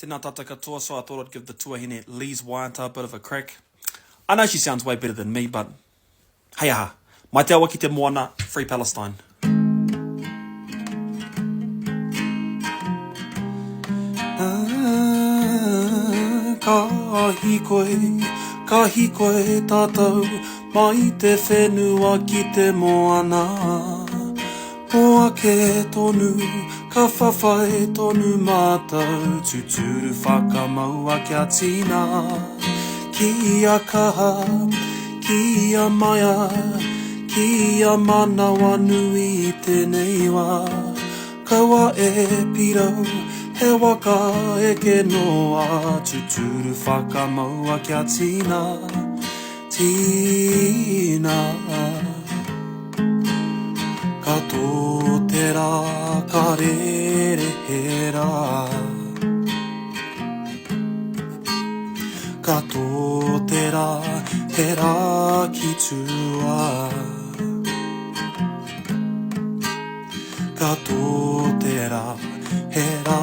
Tēnā tātou katoa, so I thought I'd give the tuahine Lee's Waiata a bit of a crack. I know she sounds way better than me, but hei aha. Mai te awa ki te moana, free Palestine. Ka hīkoi tātou, mai te whenua ki te moana. Moa ke tonu, ka whawhai tonu mātou, Tūturu whakamaua kia tīna. Ki a kaha, ki a māia, ki a manawanui tēnei wā. Kaua e pirau, he waka e ke noa, Tūturu whakamaua kia tīna. Tīna. Ka tō te rā, ka rere he rā. Ka tō te rā, he rā ki tua. Ka tō te rā, he rā